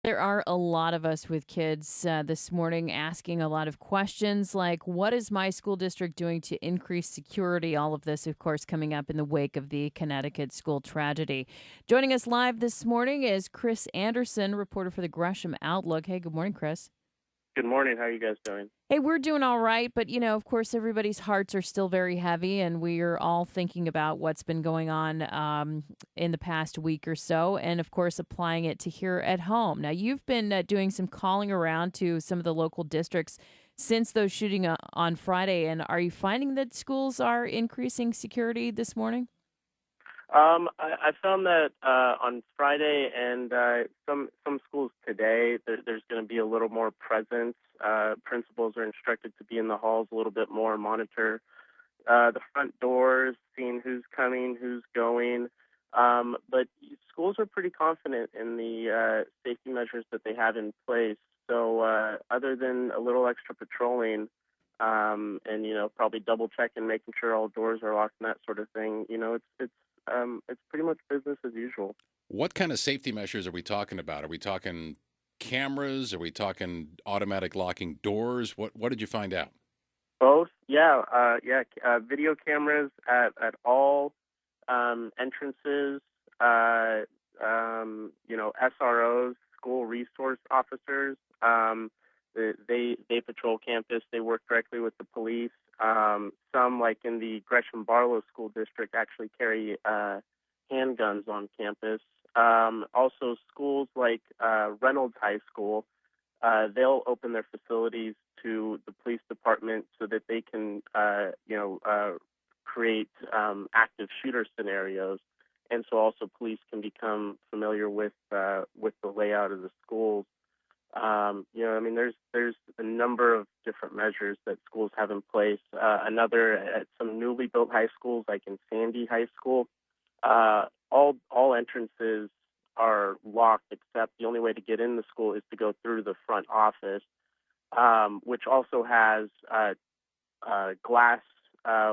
There are a lot of us with kids this morning asking a lot of questions like, what is my school district doing to increase security? All of this, of course, coming up in the wake of the Connecticut school tragedy. Joining us live this morning is Kris Anderson, reporter for the Gresham Outlook. Hey, good morning, Kris. Good morning. How are you guys doing? Hey, we're doing all right, but of course, everybody's hearts are still very heavy, and we are all thinking about what's been going on in the past week or so, and of course, applying it to here at home. Now, you've been doing some calling around to some of the local districts since those shooting on Friday, and are you finding that schools are increasing security this morning? I found that on Friday and some schools today, there's going to be a little more presence. Principals are instructed to be in the halls a little bit more, monitor the front doors, seeing who's coming, who's going. But schools are pretty confident in the safety measures that they have in place. So other than a little extra patrolling, and probably double checking, making sure all doors are locked and that sort of thing, it's pretty much business as usual. What kind of safety measures are we talking about? Are we talking cameras? Are we talking automatic locking doors? What did you find out? Both, yeah, video cameras at all entrances. Uh, SROs, school resource officers. They patrol campus. They work directly with the police. Some, like in the Gresham Barlow School District, actually carry handguns on campus. Also, schools like Reynolds High School, they'll open their facilities to the police department so that they can, create active shooter scenarios, and so also police can become familiar with the layout of the schools. There's a number of different measures that schools have in place. Another at some newly built high schools, like in Sandy High School, all entrances are locked, except the only way to get in the school is to go through the front office, which also has glass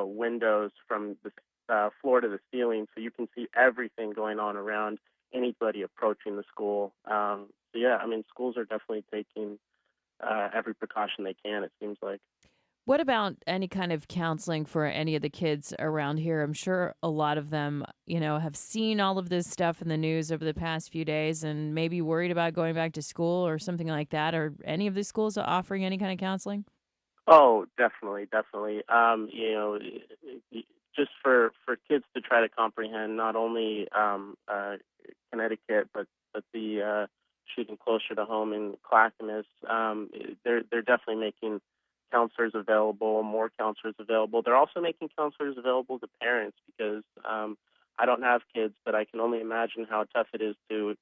windows from the floor to the ceiling, so you can see everything going on around anybody approaching the school. So yeah, schools are definitely taking every precaution they can. It seems like. What about any kind of counseling for any of the kids around here? I'm sure a lot of them, have seen all of this stuff in the news over the past few days and maybe worried about going back to school or something like that. Are any of these schools offering any kind of counseling? Oh, definitely, definitely. Just for kids to try to comprehend not only Connecticut, but the shooting closer to home in Clackamas. They're definitely making counselors available, more counselors available. They're also making counselors available to parents because I don't have kids, but I can only imagine how tough it is to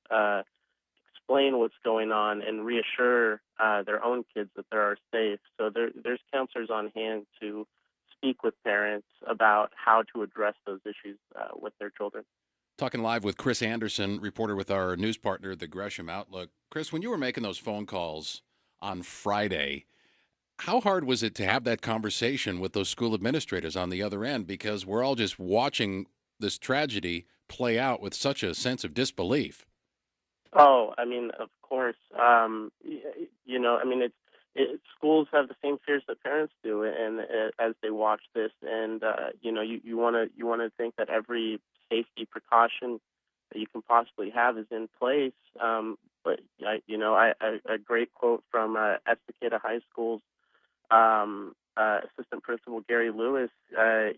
explain what's going on and reassure their own kids that they are safe. So there's counselors on hand to speak with parents about how to address those issues with their children. Talking live with Kris Anderson, reporter with our news partner, the Gresham Outlook. Kris, when you were making those phone calls on Friday, how hard was it to have that conversation with those school administrators on the other end? Because we're all just watching this tragedy play out with such a sense of disbelief. Oh, of course. Schools have the same fears that parents do, and as they watch this, and you want to think that every safety precaution that you can possibly have is in place. But a great quote from Estacada High School's assistant principal Gary Lewis.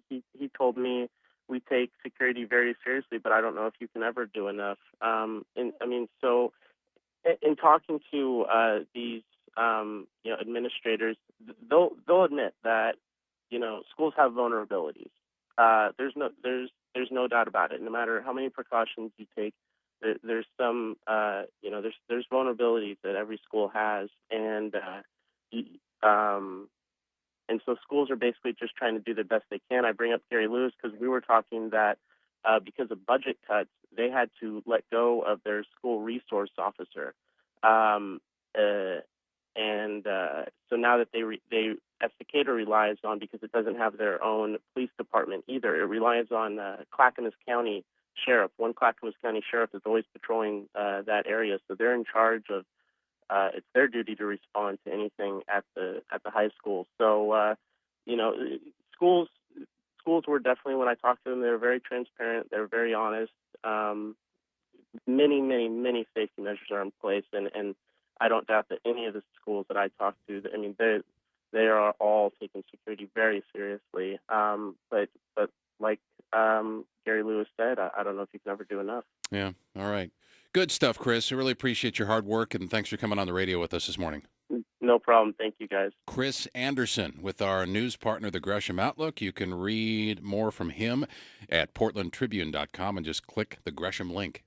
He told me we take security very seriously, but I don't know if you can ever do enough. So in talking to these administrators, they'll admit that schools have vulnerabilities. There's no doubt about it. No matter how many precautions you take, there's some there's vulnerabilities that every school has, y- um, and so schools are basically just trying to do the best they can. I bring up Gary Lewis because we were talking that because of budget cuts, they had to let go of their school resource officer, um, uh, and so now that they Estacada relies on, because it doesn't have their own police department either. It relies on Clackamas County Sheriff. One Clackamas County Sheriff is always patrolling that area, so they're in charge of it's their duty to respond to anything at the high school. So you know, schools were definitely, when I talked to them, they were very transparent, they were very honest. Many safety measures are in place, and I don't doubt that any of the schools that I talked to, I mean, they are all taking security very seriously. But like Gary Lewis said, I don't know if you can ever do enough. Yeah. All right. Good stuff, Chris. I really appreciate your hard work, and thanks for coming on the radio with us this morning. No problem. Thank you, guys. Kris Anderson with our news partner, the Gresham Outlook. You can read more from him at portlandtribune.com and just click the Gresham link.